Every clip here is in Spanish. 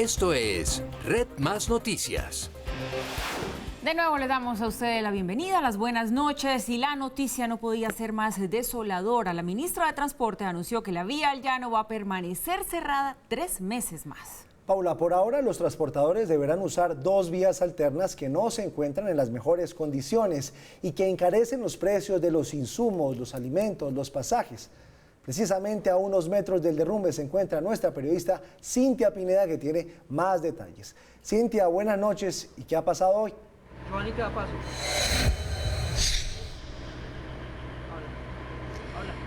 Esto es Red Más Noticias. De nuevo le damos a ustedes la bienvenida, las buenas noches, y la noticia no podía ser más desoladora. La ministra de Transporte anunció que la vía al llano va a permanecer cerrada 3 meses más. Paula, por ahora los transportadores deberán usar 2 vías alternas que no se encuentran en las mejores condiciones y que encarecen los precios de los insumos, los alimentos, los pasajes. Precisamente a unos metros del derrumbe se encuentra nuestra periodista Cintia Pineda, que tiene más detalles. Cintia, buenas noches. ¿Y qué ha pasado hoy? Giovanni, ¿qué paso?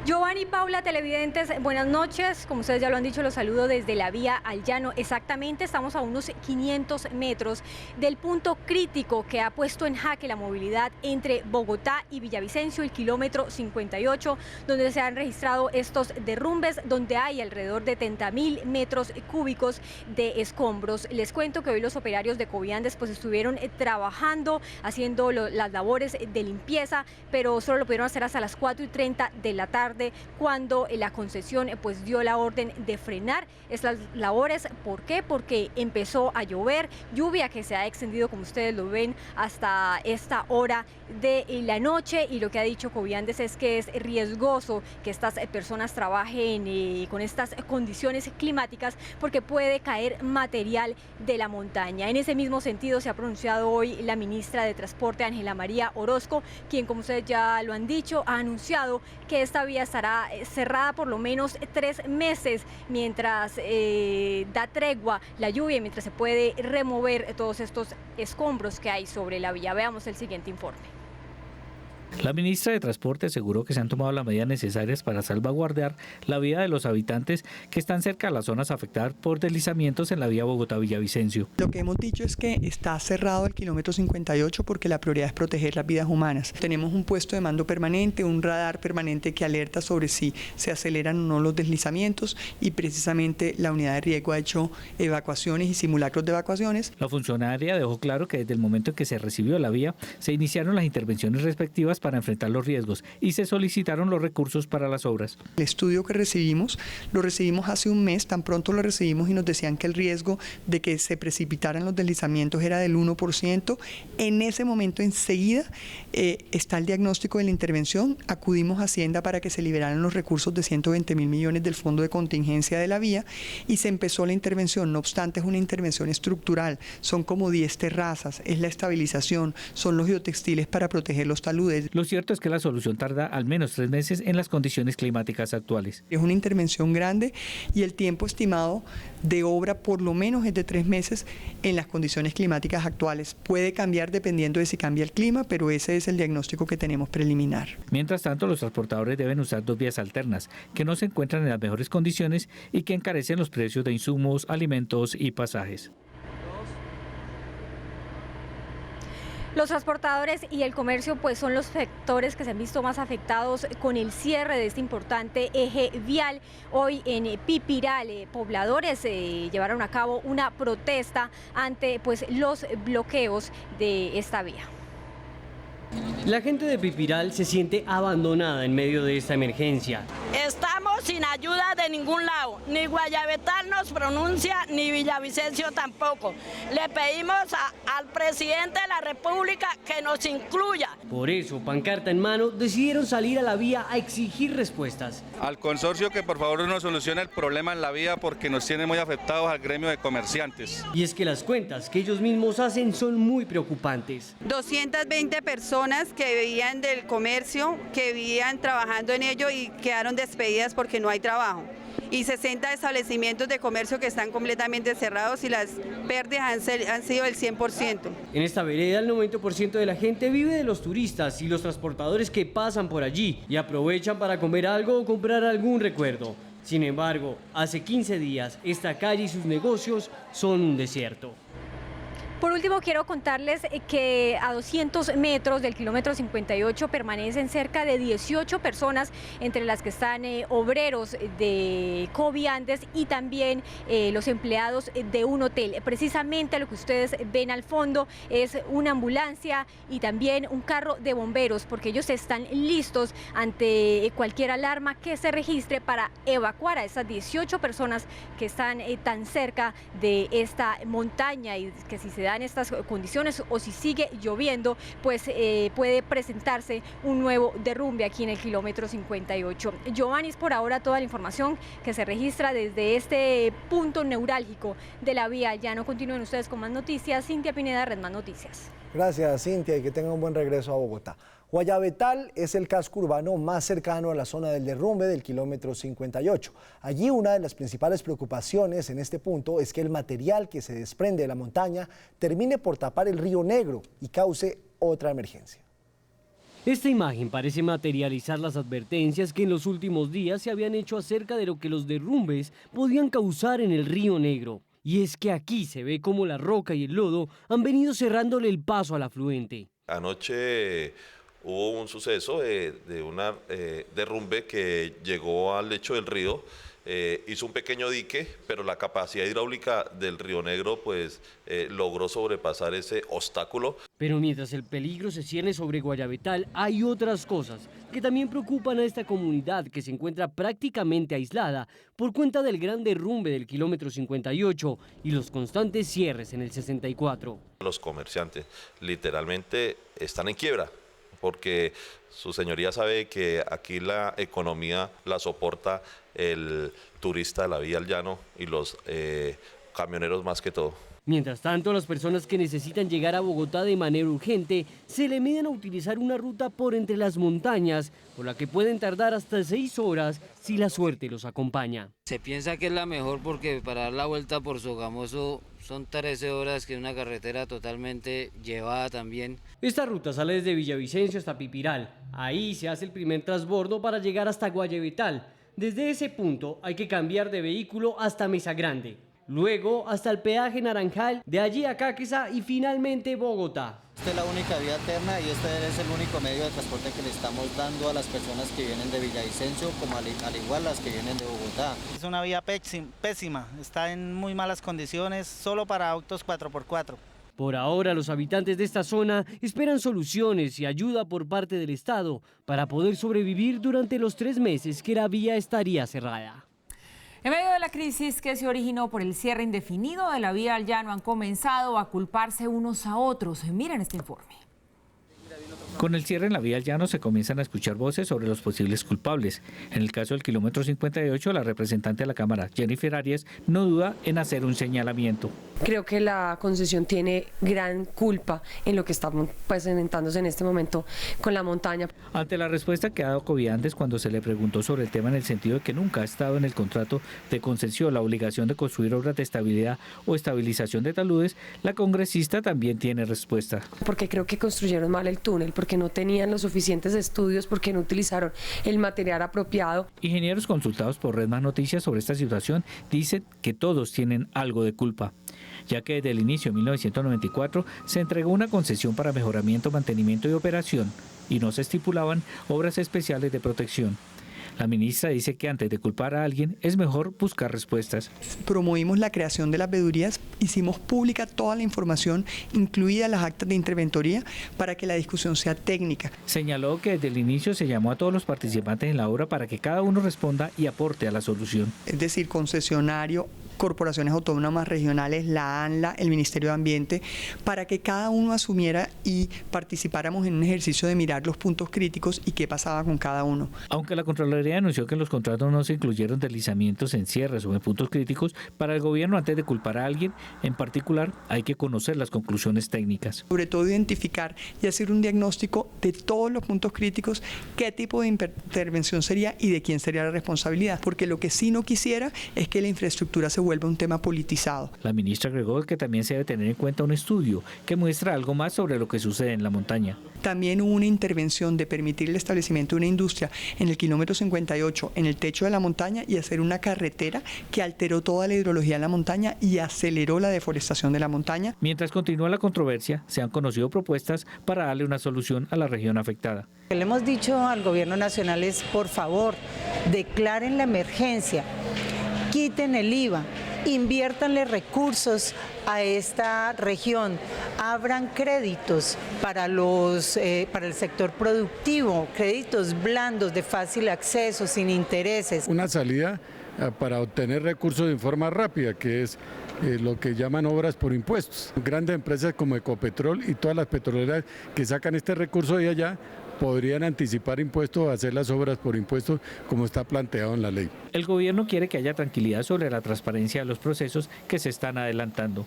Giovanni, Paula, televidentes, buenas noches. Como ustedes ya lo han dicho, los saludo desde la vía al llano. Exactamente, estamos a unos 500 metros del punto crítico que ha puesto en jaque la movilidad entre Bogotá y Villavicencio, el kilómetro 58, donde se han registrado estos derrumbes, donde hay alrededor de 30.000 metros cúbicos de escombros. Les cuento que hoy los operarios de Coviandes pues estuvieron trabajando, haciendo las labores de limpieza, pero solo lo pudieron hacer hasta las 4:30 de la tarde, cuando la concesión pues dio la orden de frenar estas labores. ¿Por qué? Porque empezó a llover, lluvia que se ha extendido, como ustedes lo ven, hasta esta hora de la noche, y lo que ha dicho Coviandes es que es riesgoso que estas personas trabajen con estas condiciones climáticas, porque puede caer material de la montaña. En ese mismo sentido se ha pronunciado hoy la ministra de Transporte, Ángela María Orozco, quien, como ustedes ya lo han dicho, ha anunciado que esta vía estará cerrada por lo menos 3 meses mientras da tregua la lluvia y mientras se puede remover todos estos escombros que hay sobre la vía. Veamos el siguiente informe. La ministra de Transporte aseguró que se han tomado las medidas necesarias para salvaguardar la vida de los habitantes que están cerca de las zonas afectadas por deslizamientos en la vía Bogotá-Villavicencio. Lo que hemos dicho es que está cerrado el kilómetro 58 porque la prioridad es proteger las vidas humanas. Tenemos un puesto de mando permanente, un radar permanente que alerta sobre si se aceleran o no los deslizamientos, y precisamente la unidad de riesgo ha hecho evacuaciones y simulacros de evacuaciones. La funcionaria dejó claro que desde el momento en que se recibió la vía se iniciaron las intervenciones respectivas para enfrentar los riesgos y se solicitaron los recursos para las obras. El estudio que recibimos, lo recibimos hace un mes, tan pronto lo recibimos y nos decían que el riesgo de que se precipitaran los deslizamientos era del 1%. En ese momento enseguida está el diagnóstico de la intervención, acudimos a Hacienda para que se liberaran los recursos de 120.000 millones del fondo de contingencia de la vía y se empezó la intervención. No obstante, es una intervención estructural, son como 10 terrazas, es la estabilización, son los geotextiles para proteger los taludes. Lo cierto es que la solución tarda al menos 3 meses en las condiciones climáticas actuales. Es una intervención grande y el tiempo estimado de obra por lo menos es de 3 meses en las condiciones climáticas actuales. Puede cambiar dependiendo de si cambia el clima, pero ese es el diagnóstico que tenemos preliminar. Mientras tanto, los transportadores deben usar 2 vías alternas que no se encuentran en las mejores condiciones y que encarecen los precios de insumos, alimentos y pasajes. Los transportadores y el comercio pues son los sectores que se han visto más afectados con el cierre de este importante eje vial. Hoy en Pipiral, pobladores llevaron a cabo una protesta ante pues los bloqueos de esta vía. La gente de Pipiral se siente abandonada en medio de esta emergencia. Estamos sin ayuda de ningún lado, ni Guayabetal nos pronuncia, ni Villavicencio tampoco. Le pedimos al presidente de la República que nos incluya. Por eso, pancarta en mano, decidieron salir a la vía a exigir respuestas. Al consorcio que por favor nos solucione el problema en la vía porque nos tiene muy afectados al gremio de comerciantes. Y es que las cuentas que ellos mismos hacen son muy preocupantes. 220 personas que vivían del comercio, que vivían trabajando en ello y quedaron despedidas porque no hay trabajo. Y 60 establecimientos de comercio que están completamente cerrados y las pérdidas han sido del 100%. En esta vereda el 90% de la gente vive de los turistas y los transportadores que pasan por allí y aprovechan para comer algo o comprar algún recuerdo. Sin embargo, hace 15 días esta calle y sus negocios son un desierto. Por último, quiero contarles que a 200 metros del kilómetro 58 permanecen cerca de 18 personas, entre las que están obreros de Coviandes y también los empleados de un hotel. Precisamente lo que ustedes ven al fondo es una ambulancia y también un carro de bomberos, porque ellos están listos ante cualquier alarma que se registre para evacuar a esas 18 personas que están tan cerca de esta montaña, y que si se dan estas condiciones o si sigue lloviendo, pues puede presentarse un nuevo derrumbe aquí en el kilómetro 58. Giovanni, es por ahora toda la información que se registra desde este punto neurálgico de la vía al llano. Continúen ustedes con más noticias. Cintia Pineda, Red Más Noticias. Gracias, Cintia, y que tengan un buen regreso a Bogotá. Guayabetal es el casco urbano más cercano a la zona del derrumbe del kilómetro 58. Allí una de las principales preocupaciones en este punto es que el material que se desprende de la montaña termine por tapar el río Negro y cause otra emergencia. Esta imagen parece materializar las advertencias que en los últimos días se habían hecho acerca de lo que los derrumbes podían causar en el río Negro. Y es que aquí se ve cómo la roca y el lodo han venido cerrándole el paso al afluente. Anoche hubo un suceso de un derrumbe que llegó al lecho del río, hizo un pequeño dique, pero la capacidad hidráulica del río Negro pues logró sobrepasar ese obstáculo. Pero mientras el peligro se cierne sobre Guayabetal, hay otras cosas que también preocupan a esta comunidad que se encuentra prácticamente aislada por cuenta del gran derrumbe del kilómetro 58 y los constantes cierres en el 64. Los comerciantes literalmente están en quiebra, porque su señoría sabe que aquí la economía la soporta el turista de la vía al llano y los camioneros más que todo. Mientras tanto, las personas que necesitan llegar a Bogotá de manera urgente se le miden a utilizar una ruta por entre las montañas, por la que pueden tardar hasta 6 horas si la suerte los acompaña. Se piensa que es la mejor porque para dar la vuelta por Sogamoso son 13 horas, que es una carretera totalmente llevada también. Esta ruta sale desde Villavicencio hasta Pipiral. Ahí se hace el primer transbordo para llegar hasta Guayabetal. Desde ese punto hay que cambiar de vehículo hasta Mesa Grande. Luego hasta el peaje Naranjal, de allí a Cáqueza y finalmente Bogotá. Esta es la única vía alterna y este es el único medio de transporte que le estamos dando a las personas que vienen de Villavicencio, como al igual las que vienen de Bogotá. Es una vía pésima, está en muy malas condiciones, solo para autos 4x4. Por ahora, los habitantes de esta zona esperan soluciones y ayuda por parte del Estado para poder sobrevivir durante los 3 meses que la vía estaría cerrada. En medio de la crisis que se originó por el cierre indefinido de la vía al llano, han comenzado a culparse unos a otros. Miren este informe. Con el cierre en la vía al llano se comienzan a escuchar voces sobre los posibles culpables. En el caso del kilómetro 58, la representante de la Cámara, Jennifer Arias, no duda en hacer un señalamiento. Creo que la concesión tiene gran culpa en lo que está presentándose en este momento con la montaña. Ante la respuesta que ha dado Coviandes cuando se le preguntó sobre el tema, en el sentido de que nunca ha estado en el contrato de concesión la obligación de construir obras de estabilidad o estabilización de taludes, la congresista también tiene respuesta. Porque creo que construyeron mal el túnel, porque no tenían los suficientes estudios, porque no utilizaron el material apropiado. Ingenieros consultados por Red Más Noticias sobre esta situación dicen que todos tienen algo de culpa, ya que desde el inicio de 1994 se entregó una concesión para mejoramiento, mantenimiento y operación y no se estipulaban obras especiales de protección. La ministra dice que antes de culpar a alguien es mejor buscar respuestas. Promovimos la creación de las veedurías, hicimos pública toda la información, incluidas las actas de interventoría, para que la discusión sea técnica. Señaló que desde el inicio se llamó a todos los participantes en la obra para que cada uno responda y aporte a la solución. Es decir, concesionario, corporaciones autónomas regionales, la ANLA, el Ministerio de Ambiente, para que cada uno asumiera y participáramos en un ejercicio de mirar los puntos críticos y qué pasaba con cada uno. Aunque la Contraloría anunció que en los contratos no se incluyeron deslizamientos en cierres o en puntos críticos, para el gobierno, antes de culpar a alguien en particular, hay que conocer las conclusiones técnicas. Sobre todo identificar y hacer un diagnóstico de todos los puntos críticos, qué tipo de intervención sería y de quién sería la responsabilidad, porque lo que sí no quisiera es que la infraestructura se vuelva un tema politizado. La ministra agregó que también se debe tener en cuenta un estudio que muestra algo más sobre lo que sucede en la montaña. También hubo una intervención de permitir el establecimiento de una industria en el kilómetro 58, en el techo de la montaña, y hacer una carretera que alteró toda la hidrología de la montaña y aceleró la deforestación de la montaña. Mientras continúa la controversia, se han conocido propuestas para darle una solución a la región afectada. Le hemos dicho al gobierno nacional es, por favor, declaren la emergencia, quiten el IVA, inviértanle recursos a esta región, abran créditos para el sector productivo, créditos blandos de fácil acceso, sin intereses. Una salida para obtener recursos de forma rápida, que es lo que llaman obras por impuestos. Grandes empresas como Ecopetrol y todas las petroleras que sacan este recurso de allá podrían anticipar impuestos o hacer las obras por impuestos como está planteado en la ley. El gobierno quiere que haya tranquilidad sobre la transparencia de los procesos que se están adelantando.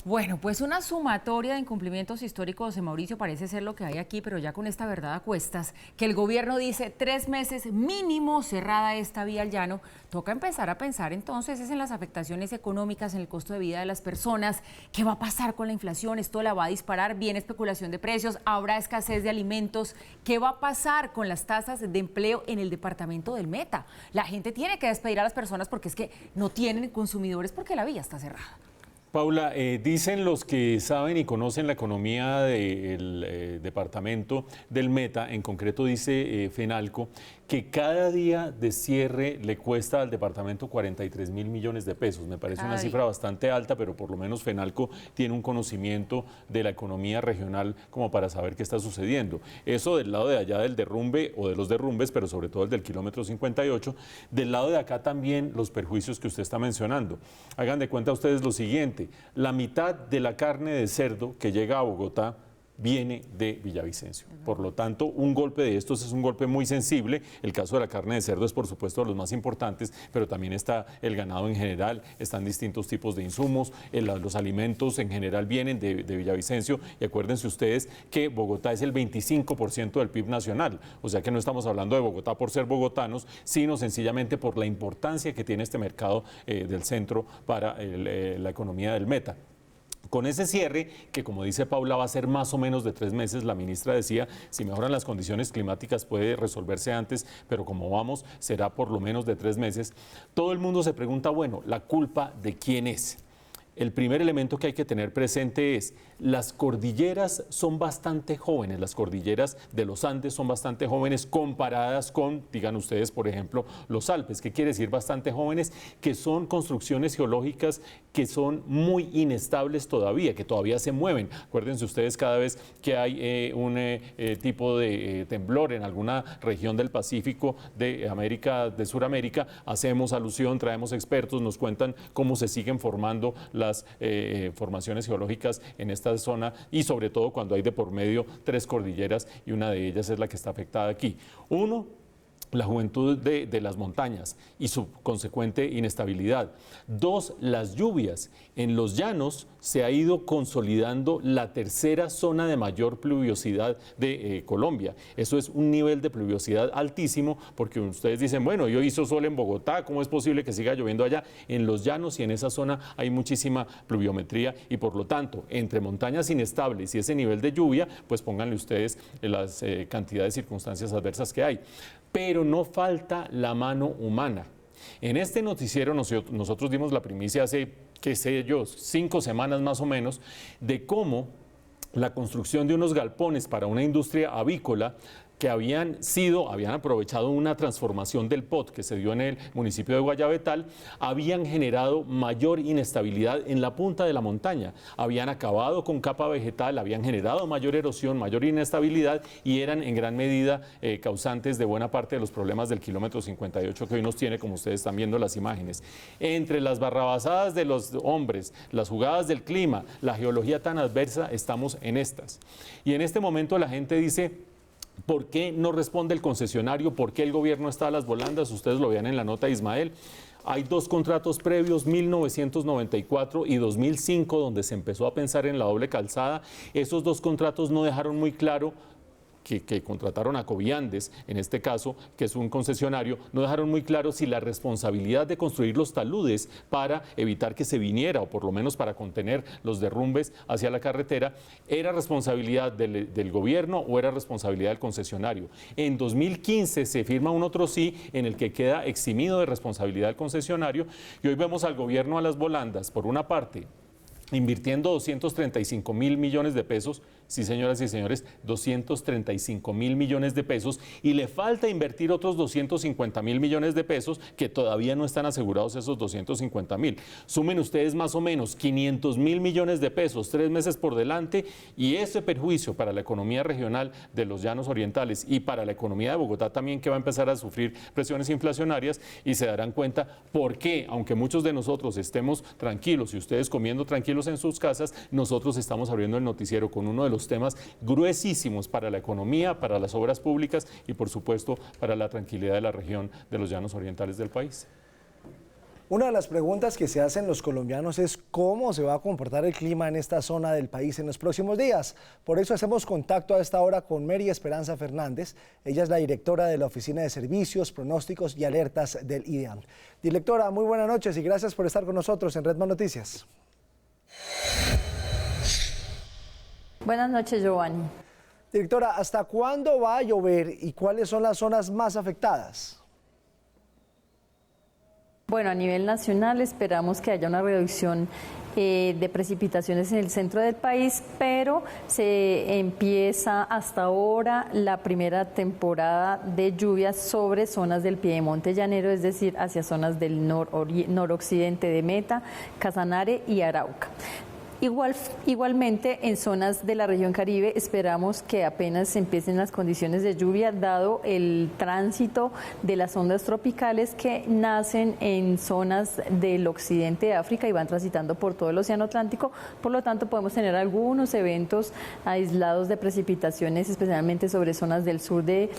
Bueno, pues una sumatoria de incumplimientos históricos, Mauricio, parece ser lo que hay aquí, pero ya con esta verdad a cuestas, que el gobierno dice 3 meses mínimo cerrada esta vía al llano, toca empezar a pensar entonces en las afectaciones económicas, en el costo de vida de las personas. ¿Qué va a pasar con la inflación? ¿Esto la va a disparar? ¿Viene especulación de precios? ¿Habrá escasez de alimentos? ¿Qué va a pasar con las tasas de empleo en el departamento del Meta? La gente tiene que despedir a las personas porque es que no tienen consumidores porque la vía está cerrada. Paula, dicen los que saben y conocen la economía del departamento del Meta, en concreto dice Fenalco, que cada día de cierre le cuesta al departamento 43.000 millones de pesos. Me parece una cifra bastante alta, pero por lo menos Fenalco tiene un conocimiento de la economía regional como para saber qué está sucediendo. Eso del lado de allá del derrumbe o de los derrumbes, pero sobre todo el del kilómetro 58. Del lado de acá también los perjuicios que usted está mencionando. Hagan de cuenta ustedes lo siguiente: la mitad de la carne de cerdo que llega a Bogotá viene de Villavicencio. Por lo tanto, un golpe de estos es un golpe muy sensible. El caso de la carne de cerdo es, por supuesto, de los más importantes, pero también está el ganado en general, están distintos tipos de insumos, los alimentos en general vienen de Villavicencio, y acuérdense ustedes que Bogotá es el 25% del PIB nacional, o sea que no estamos hablando de Bogotá por ser bogotanos, sino sencillamente por la importancia que tiene este mercado del centro para la economía del Meta. Con ese cierre, que como dice Paula va a ser más o menos de 3 meses, la ministra decía, si mejoran las condiciones climáticas puede resolverse antes, pero como vamos, será por lo menos de 3 meses. Todo el mundo se pregunta, bueno, ¿la culpa de quién es? El primer elemento que hay que tener presente es, las cordilleras son bastante jóvenes, las cordilleras de los Andes son bastante jóvenes comparadas con, digan ustedes, por ejemplo, los Alpes. ¿Qué quiere decir bastante jóvenes? Que son construcciones geológicas que son muy inestables todavía, que todavía se mueven. Acuérdense ustedes, cada vez que hay un tipo de temblor en alguna región del Pacífico, de América, de Sudamérica, hacemos alusión, traemos expertos, nos cuentan cómo se siguen formando las formaciones geológicas en esta zona, y sobre todo cuando hay de por medio 3 cordilleras y una de ellas es la que está afectada aquí. Uno, la juventud de las montañas y su consecuente inestabilidad. 2, las lluvias. En los llanos se ha ido consolidando la tercera zona de mayor pluviosidad de Colombia. Eso es un nivel de pluviosidad altísimo, porque ustedes dicen, bueno, yo hizo sol en Bogotá, ¿cómo es posible que siga lloviendo allá? En los llanos y en esa zona hay muchísima pluviometría y por lo tanto, entre montañas inestables y ese nivel de lluvia, pues pónganle ustedes las cantidades de circunstancias adversas que hay. Pero no falta la mano humana. En este noticiero nosotros dimos la primicia hace, qué sé yo, 5 semanas más o menos, de cómo la construcción de unos galpones para una industria avícola que habían aprovechado una transformación del POT que se dio en el municipio de Guayabetal, habían generado mayor inestabilidad en la punta de la montaña, habían acabado con capa vegetal, habían generado mayor erosión, mayor inestabilidad y eran en gran medida causantes de buena parte de los problemas del kilómetro 58 que hoy nos tiene, como ustedes están viendo las imágenes. Entre las barrabasadas de los hombres, las jugadas del clima, la geología tan adversa, estamos en estas. Y en este momento la gente dice, ¿por qué no responde el concesionario? ¿Por qué el gobierno está a las volandas? Ustedes lo vean en la nota de Ismael. Hay 2 contratos previos, 1994 y 2005, donde se empezó a pensar en la doble calzada. Esos 2 contratos no dejaron muy claro que contrataron a Coviandes, en este caso, que es un concesionario, no dejaron muy claro si la responsabilidad de construir los taludes para evitar que se viniera, o por lo menos para contener los derrumbes hacia la carretera, era responsabilidad del gobierno o era responsabilidad del concesionario. En 2015 se firma un otro sí en el que queda eximido de responsabilidad del concesionario, y hoy vemos al gobierno a las volandas, por una parte, invirtiendo 235.000 millones de pesos, sí señoras y señores, 235.000 millones de pesos, y le falta invertir otros 250.000 millones de pesos que todavía no están asegurados esos 250.000. Sumen ustedes más o menos 500.000 millones de pesos, 3 meses por delante, y ese perjuicio para la economía regional de los Llanos Orientales y para la economía de Bogotá también, que va a empezar a sufrir presiones inflacionarias, y se darán cuenta por qué, aunque muchos de nosotros estemos tranquilos y ustedes comiendo tranquilos en sus casas, nosotros estamos abriendo el noticiero con uno de los temas gruesísimos para la economía, para las obras públicas y por supuesto para la tranquilidad de la región de los Llanos Orientales del país. Una de las preguntas que se hacen los colombianos es cómo se va a comportar el clima en esta zona del país en los próximos días. Por eso hacemos contacto a esta hora con Mary Esperanza Fernández. Ella es la directora de la Oficina de Servicios, Pronósticos y Alertas del IDEAM. Directora, muy buenas noches y gracias por estar con nosotros en Red Más Noticias. Buenas noches, Giovanni. Directora, ¿hasta cuándo va a llover y cuáles son las zonas más afectadas? Bueno, a nivel nacional esperamos que haya una reducción de precipitaciones en el centro del país, pero se empieza hasta ahora la primera temporada de lluvias sobre zonas del piedemonte llanero, es decir, hacia zonas del noroccidente de Meta, Casanare y Arauca. Igualmente, en zonas de la región Caribe esperamos que apenas empiecen las condiciones de lluvia, dado el tránsito de las ondas tropicales que nacen en zonas del occidente de África y van transitando por todo el Océano Atlántico. Por lo tanto, podemos tener algunos eventos aislados de precipitaciones, especialmente sobre zonas del sur de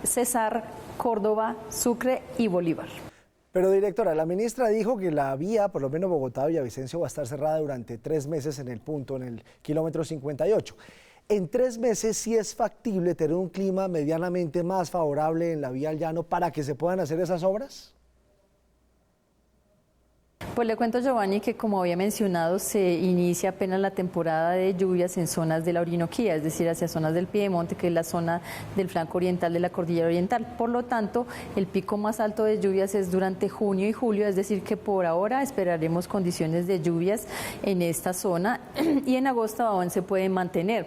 Cesar, Córdoba, Sucre y Bolívar. Pero directora, la ministra dijo que la vía, por lo menos Bogotá-Villavicencio, va a estar cerrada durante 3 meses en el punto, en el kilómetro 58. En 3 meses sí es factible tener un clima medianamente más favorable en la vía al llano para que se puedan hacer esas obras. Pues le cuento, Giovanni, que como había mencionado, se inicia apenas la temporada de lluvias en zonas de la Orinoquía, es decir, hacia zonas del Piedemonte, que es la zona del flanco oriental de la Cordillera Oriental. Por lo tanto, el pico más alto de lluvias es durante junio y julio, es decir, que por ahora esperaremos condiciones de lluvias en esta zona y en agosto aún se pueden mantener.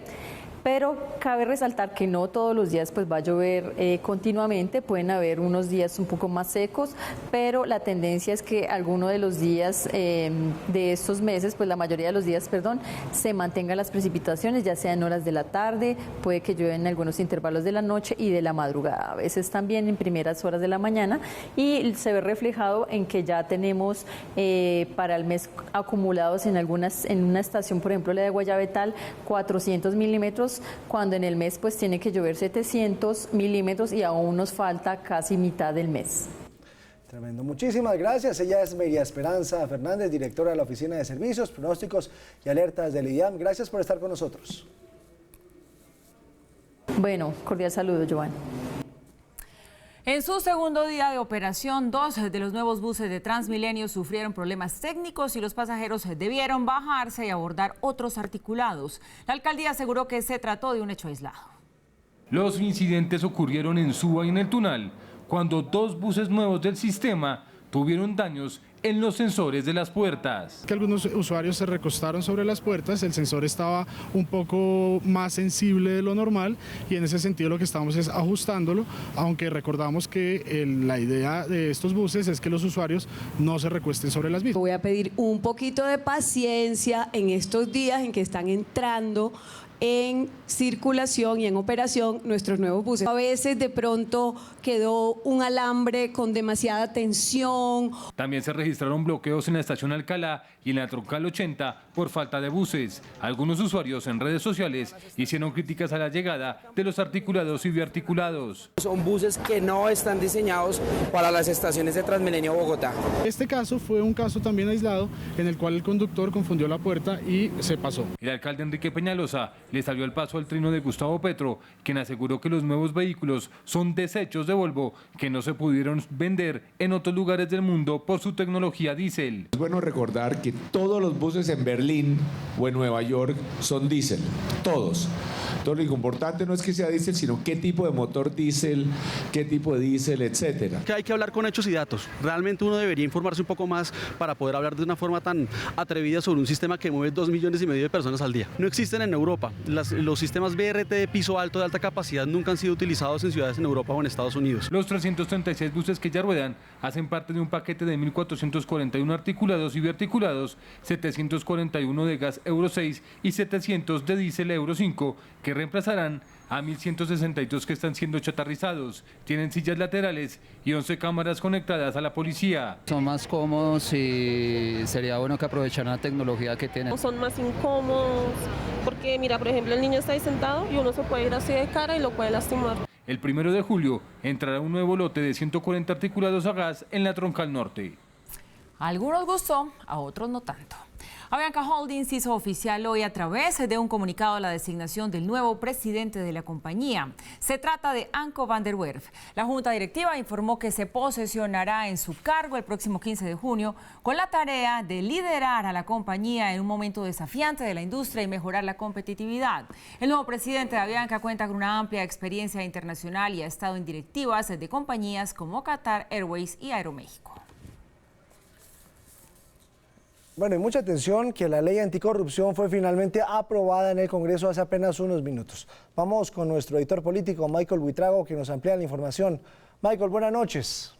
Pero cabe resaltar que no todos los días pues va a llover continuamente, pueden haber unos días un poco más secos, pero la tendencia es que alguno de los días de estos meses, pues la mayoría de los días, se mantengan las precipitaciones, ya sea en horas de la tarde, puede que llueva en algunos intervalos de la noche y de la madrugada, a veces también en primeras horas de la mañana, y se ve reflejado en que ya tenemos para el mes acumulados en una estación, por ejemplo la de Guayabetal, 400 milímetros, cuando en el mes pues tiene que llover 700 milímetros y aún nos falta casi mitad del mes. Tremendo, muchísimas gracias. Ella es Mary Esperanza Fernández, directora de la Oficina de Servicios, Pronósticos y Alertas del IDEAM. Gracias por estar con nosotros. Bueno, cordial saludo, Giovanni. En su segundo día de operación, 2 de los nuevos buses de Transmilenio sufrieron problemas técnicos y los pasajeros debieron bajarse y abordar otros articulados. La alcaldía aseguró que se trató de un hecho aislado. Los incidentes ocurrieron en Suba y en el Tunal, cuando 2 buses nuevos del sistema tuvieron daños en los sensores de las puertas. Que algunos usuarios se recostaron sobre las puertas, el sensor estaba un poco más sensible de lo normal y en ese sentido lo que estamos es ajustándolo, aunque recordamos que la idea de estos buses es que los usuarios no se recuesten sobre las mismas. Voy a pedir un poquito de paciencia en estos días en que están entrando en circulación y en operación nuestros nuevos buses. A veces de pronto quedó un alambre con demasiada tensión. También se registraron bloqueos en la estación Alcalá y en la Troncal 80 por falta de buses. Algunos usuarios en redes sociales hicieron críticas a la llegada de los articulados y biarticulados. Son buses que no están diseñados para las estaciones de Transmilenio Bogotá. Este caso fue un caso también aislado en el cual el conductor confundió la puerta y se pasó. El alcalde Enrique Peñalosa le salió al paso al trino de Gustavo Petro, quien aseguró que los nuevos vehículos son desechos de Volvo que no se pudieron vender en otros lugares del mundo por su tecnología diésel. Es bueno recordar que todos los buses en Berlín o en Nueva York son diésel, todos. Entonces lo importante no es que sea diésel, sino qué tipo de motor diésel, qué tipo de diésel, etcétera. Que hay que hablar con hechos y datos. Realmente uno debería informarse un poco más para poder hablar de una forma tan atrevida sobre un sistema que mueve 2,5 millones de personas al día. No existen en Europa. Los sistemas BRT de piso alto de alta capacidad nunca han sido utilizados en ciudades en Europa o en Estados Unidos. Los 336 buses que ya ruedan hacen parte de un paquete de 1.441 articulados y biarticulados, 741 de gas Euro 6 y 700 de diésel Euro 5, que reemplazarán a 1.162 que están siendo chatarrizados. Tienen sillas laterales y 11 cámaras conectadas a la policía. Son más cómodos y sería bueno que aprovecharan la tecnología que tienen. Son más incómodos porque, mira, por ejemplo, el niño está ahí sentado y uno se puede ir así de cara y lo puede lastimar. El 1 de julio entrará un nuevo lote de 140 articulados a gas en la Troncal Norte. A algunos gustó, a otros no tanto. Avianca Holdings hizo oficial hoy a través de un comunicado la designación del nuevo presidente de la compañía. Se trata de Anko van der Werf. La junta directiva informó que se posesionará en su cargo el próximo 15 de junio con la tarea de liderar a la compañía en un momento desafiante de la industria y mejorar la competitividad. El nuevo presidente de Avianca cuenta con una amplia experiencia internacional y ha estado en directivas de compañías como Qatar Airways y Aeroméxico. Bueno, y mucha atención que la ley anticorrupción fue finalmente aprobada en el Congreso hace apenas unos minutos. Vamos con nuestro editor político, Michael Buitrago, que nos amplía la información. Michael, buenas noches.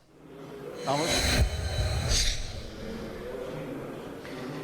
Vamos.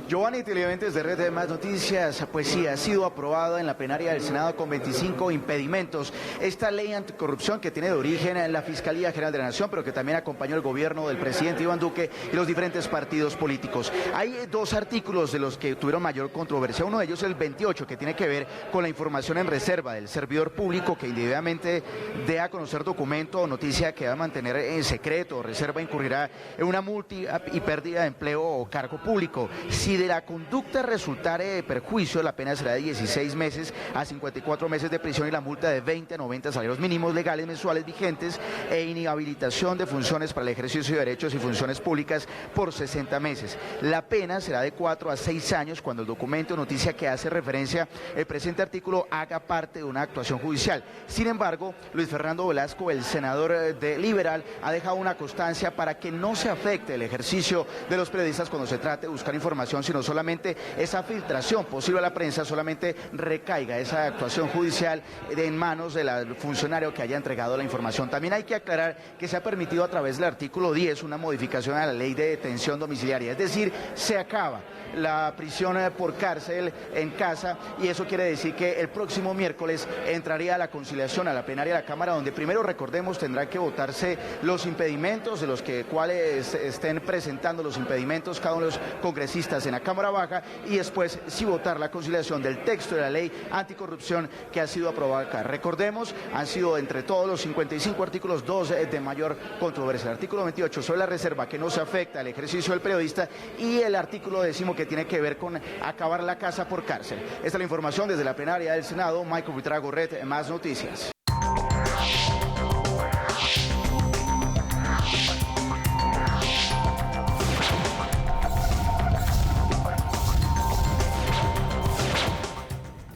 Giovanni, televidentes de Red de Más Noticias, pues sí, ha sido aprobado en la plenaria del Senado con 25 impedimentos. Esta ley anticorrupción que tiene de origen en la Fiscalía General de la Nación, pero que también acompañó el gobierno del presidente Iván Duque y los diferentes partidos políticos. Hay dos artículos de los que tuvieron mayor controversia. Uno de ellos es el 28, que tiene que ver con la información en reserva del servidor público que indebidamente dé a conocer documento o noticia que va a mantener en secreto o reserva, incurrirá en una multa y pérdida de empleo o cargo público. Si de la conducta resultare perjuicio, la pena será de 16 meses a 54 meses de prisión y la multa de 20 a 90 salarios mínimos legales mensuales vigentes e inhabilitación de funciones para el ejercicio de derechos y funciones públicas por 60 meses. La pena será de 4 a 6 años cuando el documento o noticia que hace referencia el presente artículo haga parte de una actuación judicial. Sin embargo, Luis Fernando Velasco, el senador de Liberal, ha dejado una constancia para que no se afecte el ejercicio de los periodistas cuando se trate de buscar información, sino solamente esa filtración posible a la prensa, solamente recaiga esa actuación judicial en manos del funcionario que haya entregado la información. También hay que aclarar que se ha permitido a través del artículo 10 una modificación a la ley de detención domiciliaria, es decir, se acaba la prisión por cárcel en casa y eso quiere decir que el próximo miércoles entraría a la conciliación, a la plenaria de la Cámara, donde primero, recordemos, tendrá que votarse los impedimentos de los cuales estén presentando los impedimentos cada uno de los congresistas en la Cámara Baja y después sí votar la conciliación del texto de la ley anticorrupción que ha sido aprobada acá. Recordemos, han sido entre todos los 55 artículos 2 de mayor controversia. El artículo 28 sobre la reserva que no se afecta al ejercicio del periodista y el artículo 10 que tiene que ver con acabar la casa por cárcel. Esta es la información desde la plenaria del Senado. Michael Buitrago, Red Más Noticias.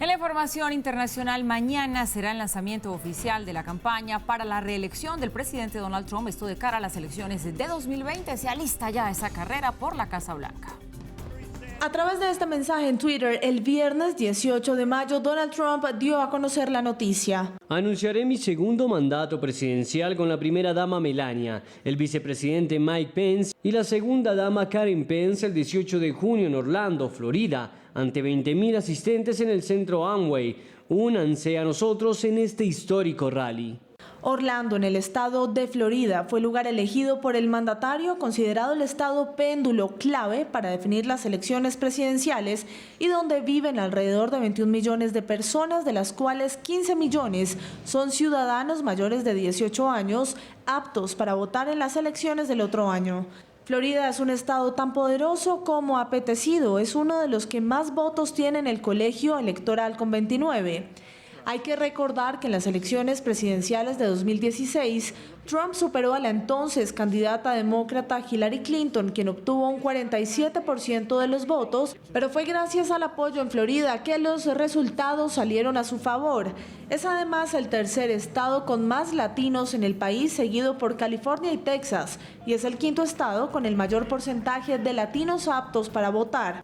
En la información internacional, mañana será el lanzamiento oficial de la campaña para la reelección del presidente Donald Trump. Esto de cara a las elecciones de 2020. Se alista ya esa carrera por la Casa Blanca. A través de este mensaje en Twitter, el viernes 18 de mayo, Donald Trump dio a conocer la noticia. Anunciaré mi segundo mandato presidencial con la primera dama Melania, el vicepresidente Mike Pence y la segunda dama Karen Pence el 18 de junio en Orlando, Florida, ante 20.000 asistentes en el centro Amway. Únanse a nosotros en este histórico rally. Orlando, en el estado de Florida, fue el lugar elegido por el mandatario, considerado el estado péndulo clave para definir las elecciones presidenciales y donde viven alrededor de 21 millones de personas, de las cuales 15 millones son ciudadanos mayores de 18 años aptos para votar en las elecciones del otro año. Florida es un estado tan poderoso como apetecido. Es uno de los que más votos tiene en el colegio electoral con 29. Hay que recordar que en las elecciones presidenciales de 2016, Trump superó a la entonces candidata demócrata Hillary Clinton, quien obtuvo un 47% de los votos, pero fue gracias al apoyo en Florida que los resultados salieron a su favor. Es además el tercer estado con más latinos en el país, seguido por California y Texas, y es el quinto estado con el mayor porcentaje de latinos aptos para votar.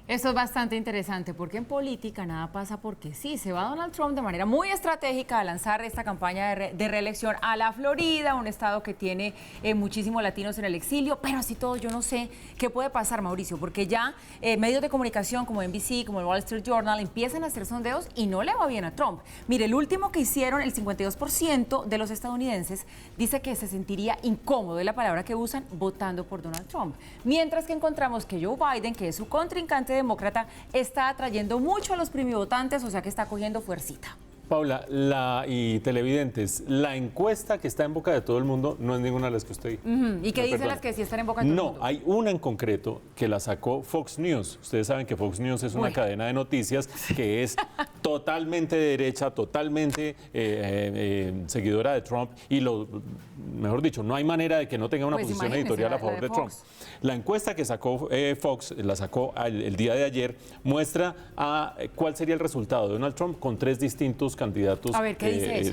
Esto es bastante interesante porque en política nada pasa porque sí. Se va Donald Trump de manera muy estratégica a lanzar esta campaña de reelección a la Florida, un estado que tiene muchísimos latinos en el exilio, pero así todo yo no sé qué puede pasar, Mauricio, porque ya medios de comunicación como NBC, como el Wall Street Journal empiezan a hacer sondeos y no le va bien a Trump. Mire, el último que hicieron, el 52% de los estadounidenses dice que se sentiría incómodo, es la palabra que usan, votando por Donald Trump. Mientras que encontramos que Joe Biden, que es su contrincante demócrata, está atrayendo mucho a los primivotantes, o sea que está cogiendo fuercita. Paula, y televidentes, la encuesta que está en boca de todo el mundo no es ninguna de las que usted dijo. ¿Y qué dicen las que sí están en boca de todo el mundo? No, hay una en concreto que la sacó Fox News. Ustedes saben que Fox News es una cadena de noticias que es totalmente de derecha, totalmente seguidora de Trump y mejor dicho, no hay manera de que no tenga una posición editorial a favor de Trump. La encuesta que sacó Fox, la sacó el día de ayer, muestra cuál sería el resultado de Donald Trump con tres distintos candidatos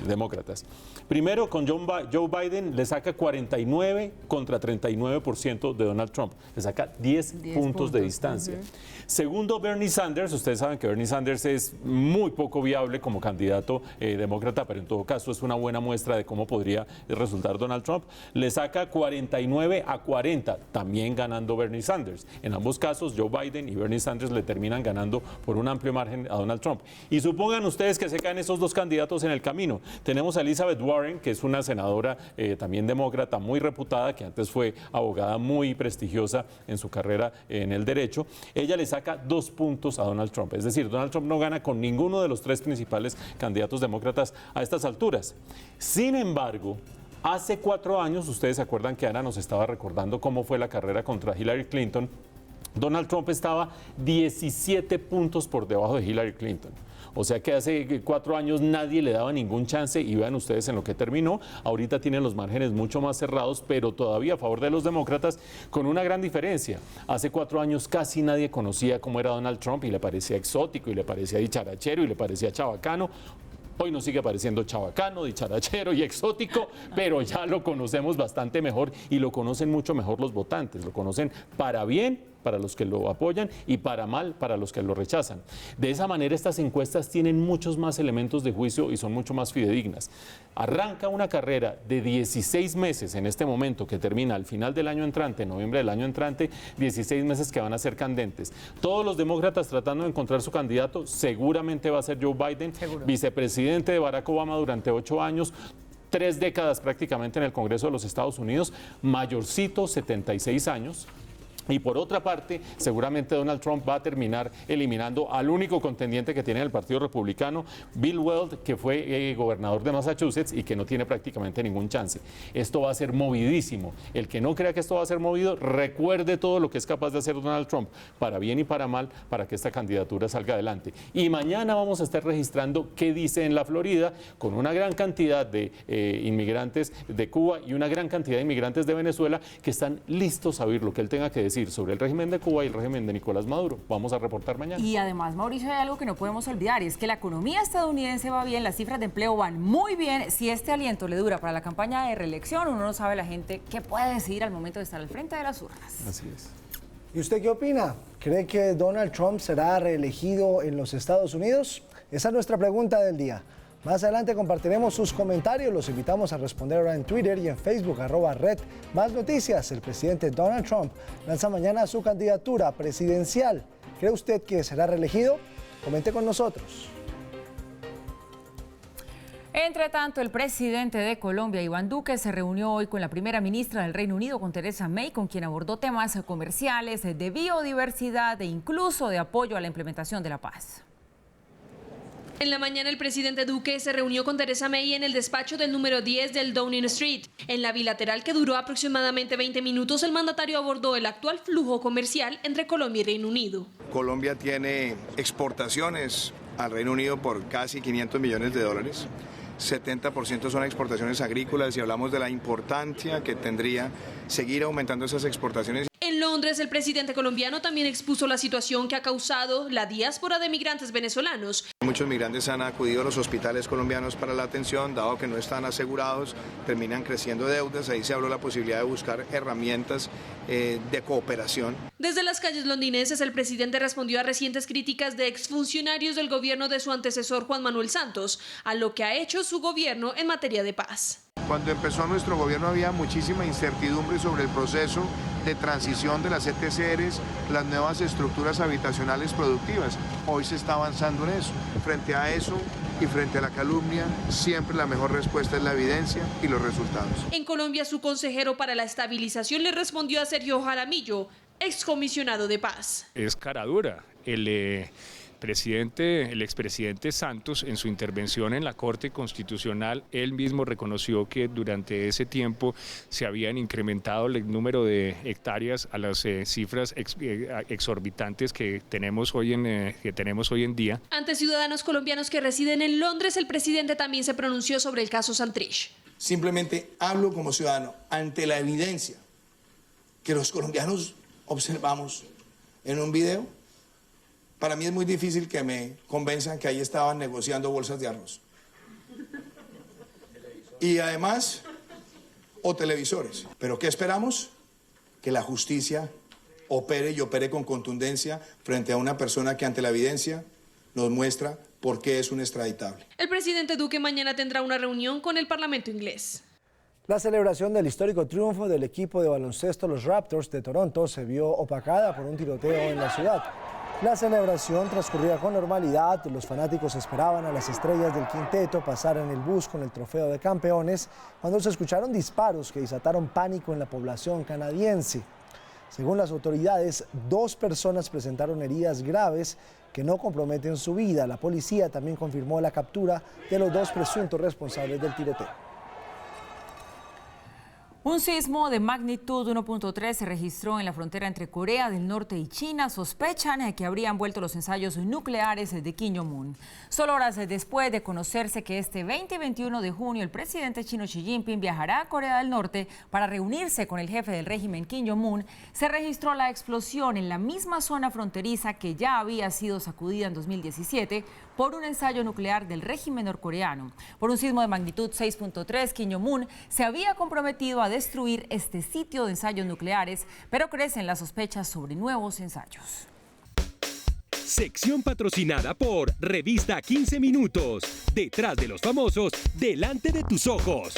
demócratas. Primero, con Joe Biden le saca 49 contra 39% de Donald Trump. Le saca 10 puntos de distancia. Segundo, Bernie Sanders. Ustedes saben que Bernie Sanders es muy poco viable como candidato demócrata, pero en todo caso es una buena muestra de cómo podría resultar Donald Trump. Le saca 49 a 40, también ganando Bernie Sanders. En ambos casos, Joe Biden y Bernie Sanders le terminan ganando por un amplio margen a Donald Trump. Y supongan ustedes que se caen esos dos candidatos en el camino. Tenemos a Elizabeth Warren, que es una senadora también demócrata muy reputada, que antes fue abogada muy prestigiosa en su carrera en el derecho. Ella le saca 2 puntos a Donald Trump. Es decir, Donald Trump no gana con ninguno de los tres principales candidatos demócratas a estas alturas. Sin embargo, hace 4 años, ustedes se acuerdan que Ana nos estaba recordando cómo fue la carrera contra Hillary Clinton. Donald Trump estaba 17 puntos por debajo de Hillary Clinton. O sea que hace 4 años nadie le daba ningún chance y vean ustedes en lo que terminó. Ahorita tienen los márgenes mucho más cerrados, pero todavía a favor de los demócratas con una gran diferencia. Hace 4 años casi nadie conocía cómo era Donald Trump y le parecía exótico y le parecía dicharachero y le parecía chabacano. Hoy nos sigue pareciendo chabacano, dicharachero y exótico, pero ya lo conocemos bastante mejor y lo conocen mucho mejor los votantes. Lo conocen para bien, para los que lo apoyan, y para mal, para los que lo rechazan. De esa manera, estas encuestas tienen muchos más elementos de juicio y son mucho más fidedignas. Arranca una carrera de 16 meses en este momento, que termina al final del año entrante, en noviembre del año entrante, 16 meses que van a ser candentes. Todos los demócratas tratando de encontrar su candidato, seguramente va a ser Joe Biden, vicepresidente de Barack Obama durante 8 años, 3 décadas prácticamente en el Congreso de los Estados Unidos, mayorcito, 76 años. Y por otra parte, seguramente Donald Trump va a terminar eliminando al único contendiente que tiene el Partido Republicano, Bill Weld, que fue gobernador de Massachusetts y que no tiene prácticamente ningún chance. Esto va a ser movidísimo. El que no crea que esto va a ser movido, recuerde todo lo que es capaz de hacer Donald Trump, para bien y para mal, para que esta candidatura salga adelante. Y mañana vamos a estar registrando qué dice en la Florida, con una gran cantidad de inmigrantes de Cuba y una gran cantidad de inmigrantes de Venezuela que están listos a oír lo que él tenga que decir sobre el régimen de Cuba y el régimen de Nicolás Maduro. Vamos a reportar mañana. Y además, Mauricio, hay algo que no podemos olvidar, y es que la economía estadounidense va bien, las cifras de empleo van muy bien. Si este aliento le dura para la campaña de reelección, uno no sabe la gente qué puede decidir al momento de estar al frente de las urnas. Así es. ¿Y usted qué opina? ¿Cree que Donald Trump será reelegido en los Estados Unidos? Esa es nuestra pregunta del día. Más adelante compartiremos sus comentarios, los invitamos a responder ahora en Twitter y en Facebook, @Red Más Noticias. El presidente Donald Trump lanza mañana su candidatura presidencial. ¿Cree usted que será reelegido? Comente con nosotros. Entre tanto, el presidente de Colombia, Iván Duque, se reunió hoy con la primera ministra del Reino Unido, con Theresa May, con quien abordó temas comerciales, de biodiversidad e incluso de apoyo a la implementación de la paz. En la mañana el presidente Duque se reunió con Theresa May en el despacho del número 10 del Downing Street. En la bilateral, que duró aproximadamente 20 minutos, el mandatario abordó el actual flujo comercial entre Colombia y Reino Unido. Colombia tiene exportaciones al Reino Unido por casi 500 millones de dólares. 70% son exportaciones agrícolas y hablamos de la importancia que tendría seguir aumentando esas exportaciones. En Londres, el presidente colombiano también expuso la situación que ha causado la diáspora de migrantes venezolanos. Muchos migrantes han acudido a los hospitales colombianos para la atención, dado que no están asegurados, terminan creciendo deudas. Ahí se habló la posibilidad de buscar herramientas de cooperación. Desde las calles londinenses, el presidente respondió a recientes críticas de exfuncionarios del gobierno de su antecesor Juan Manuel Santos, a lo que ha hecho su gobierno en materia de paz. Cuando empezó nuestro gobierno había muchísima incertidumbre sobre el proceso de transición de las ETCRs, las nuevas estructuras habitacionales productivas. Hoy se está avanzando en eso. Frente a eso y frente a la calumnia, siempre la mejor respuesta es la evidencia y los resultados. En Colombia, su consejero para la estabilización le respondió a Sergio Jaramillo, excomisionado de paz. Es cara dura. El expresidente Santos, en su intervención en la Corte Constitucional, él mismo reconoció que durante ese tiempo se habían incrementado el número de hectáreas a las cifras exorbitantes que tenemos hoy en día. Ante ciudadanos colombianos que residen en Londres, el presidente también se pronunció sobre el caso Santrich. Simplemente hablo como ciudadano ante la evidencia que los colombianos observamos en un video. Para mí es muy difícil que me convenzan que ahí estaban negociando bolsas de arroz. Y además, o televisores. ¿Pero qué esperamos? Que la justicia opere y opere con contundencia frente a una persona que ante la evidencia nos muestra por qué es un extraditable. El presidente Duque mañana tendrá una reunión con el Parlamento inglés. La celebración del histórico triunfo del equipo de baloncesto, los Raptors de Toronto, se vio opacada por un tiroteo en la ciudad. La celebración transcurría con normalidad, los fanáticos esperaban a las estrellas del quinteto pasar en el bus con el trofeo de campeones cuando se escucharon disparos que desataron pánico en la población canadiense. Según las autoridades, 2 personas presentaron heridas graves que no comprometen su vida. La policía también confirmó la captura de los 2 presuntos responsables del tiroteo. Un sismo de magnitud 1.3 se registró en la frontera entre Corea del Norte y China. Sospechan que habrían vuelto los ensayos nucleares de Kim Jong-un. Solo horas después de conocerse que este 20 y 21 de junio el presidente chino Xi Jinping viajará a Corea del Norte para reunirse con el jefe del régimen Kim Jong-un, se registró la explosión en la misma zona fronteriza que ya había sido sacudida en 2017 por un ensayo nuclear del régimen norcoreano. Por un sismo de magnitud 6.3, Kim Jong-un se había comprometido a destruir este sitio de ensayos nucleares, pero crecen las sospechas sobre nuevos ensayos. Sección patrocinada por Revista 15 Minutos. Detrás de los famosos, delante de tus ojos.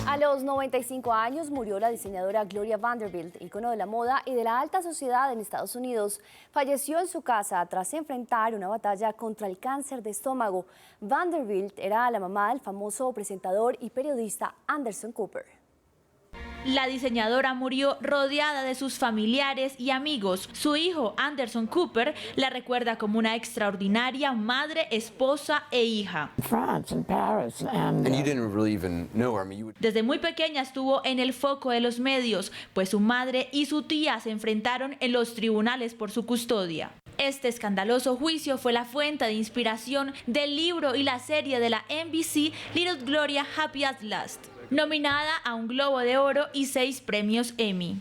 A los 95 años murió la diseñadora Gloria Vanderbilt, ícono de la moda y de la alta sociedad en Estados Unidos. Falleció en su casa tras enfrentar una batalla contra el cáncer de estómago. Vanderbilt era la mamá del famoso presentador y periodista Anderson Cooper. La diseñadora murió rodeada de sus familiares y amigos. Su hijo, Anderson Cooper, la recuerda como una extraordinaria madre, esposa e hija. Desde muy pequeña estuvo en el foco de los medios, pues su madre y su tía se enfrentaron en los tribunales por su custodia. Este escandaloso juicio fue la fuente de inspiración del libro y la serie de la NBC Little Gloria Happy at Last, nominada a un Globo de Oro y 6 premios Emmy.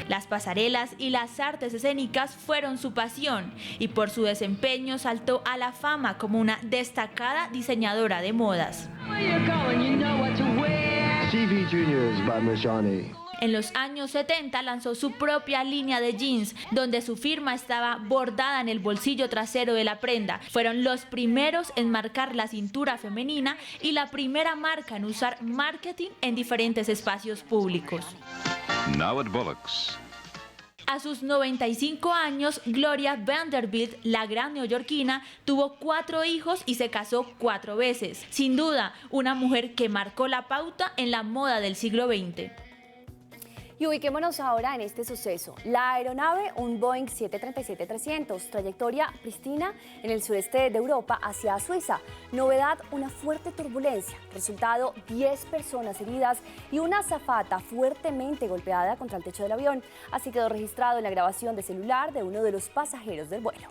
Las pasarelas y las artes escénicas fueron su pasión y por su desempeño saltó a la fama como una destacada diseñadora de modas. En los años 70 lanzó su propia línea de jeans, donde su firma estaba bordada en el bolsillo trasero de la prenda. Fueron los primeros en marcar la cintura femenina y la primera marca en usar marketing en diferentes espacios públicos. Now at Bullock's. A sus 95 años, Gloria Vanderbilt, la gran neoyorquina, tuvo 4 hijos y se casó 4 veces. Sin duda, una mujer que marcó la pauta en la moda del siglo XX. Y ubiquémonos ahora en este suceso. La aeronave, un Boeing 737-300, trayectoria pristina en el sureste de Europa hacia Suiza. Novedad, una fuerte turbulencia. Resultado, 10 personas heridas y una azafata fuertemente golpeada contra el techo del avión. Así quedó registrado en la grabación de celular de uno de los pasajeros del vuelo.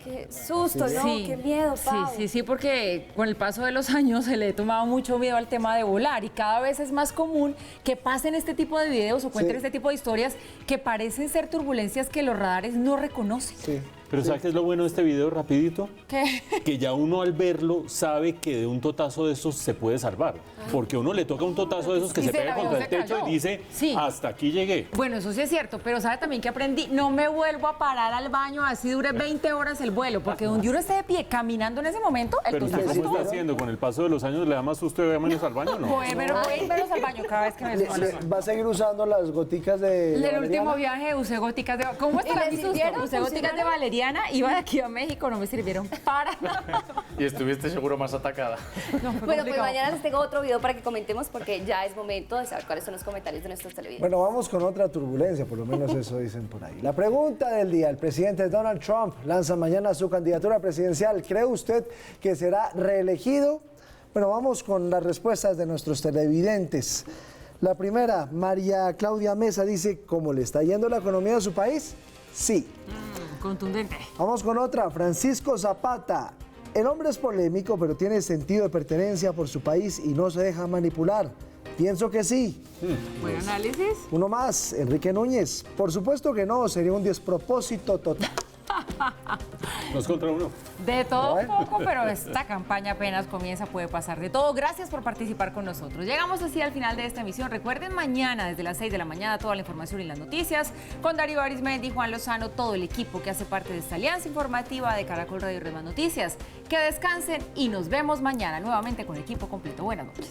Qué susto, ¿no? Sí, Qué miedo, Pau. Sí, porque con el paso de los años se le ha tomado mucho miedo al tema de volar y cada vez es más común que pasen este tipo de videos o cuenten este tipo de historias que parecen ser turbulencias que los radares no reconocen. Sí. Pero ¿sabes qué es lo bueno de este video, rapidito? ¿Qué? Que ya uno al verlo sabe que de un totazo de esos se puede salvar. Porque uno le toca un totazo de esos que Y se se pega cayó, contra el se techo cayó. y dice, Sí. hasta aquí llegué. Bueno, eso sí es cierto, pero sabe también que aprendí, no me vuelvo a parar al baño así dure 20 horas el vuelo, porque donde uno esté de pie caminando en ese momento, el Pero usted totazo es cómo está todo. haciendo, con el paso de los años le da más susto y va menos al baño, ¿o no? Pero voy a ir menos al baño cada vez que me suena. ¿Va a seguir usando las goticas de En el valeriana? último viaje usé goticas de... ¿Cómo ¿Y estará le mi susto? sirvieron? Usé goticas de ¿Funcionaron? valeriana, iba de aquí a México, no me sirvieron para nada. Y estuviste seguro más atacada. Bueno, pues mañana les tengo otro video para que comentemos porque ya es momento de saber cuáles son los comentarios de nuestros televidentes. Bueno, vamos con otra turbulencia, por lo menos eso dicen por ahí. La pregunta del día, el presidente Donald Trump lanza mañana su candidatura presidencial. ¿Cree usted que será reelegido? Bueno, vamos con las respuestas de nuestros televidentes. La primera, María Claudia Mesa dice, ¿cómo le está yendo la economía de su país? Sí. Contundente. Vamos con otra, Francisco Zapata. El hombre es polémico, pero tiene sentido de pertenencia por su país y no se deja manipular. Pienso que sí. Buen análisis. Uno más, Enrique Núñez. Por supuesto que no, sería un despropósito total. 2 contra 1. De todo un poco, pero esta campaña apenas comienza, puede pasar de todo. Gracias por participar con nosotros. Llegamos así al final de esta emisión. Recuerden, mañana desde las 6 de la mañana toda la información y las noticias con Darío Arismendi, Juan Lozano, todo el equipo que hace parte de esta alianza informativa de Caracol Radio y Red Más Noticias. Que descansen y nos vemos mañana nuevamente con el equipo completo. Buenas noches.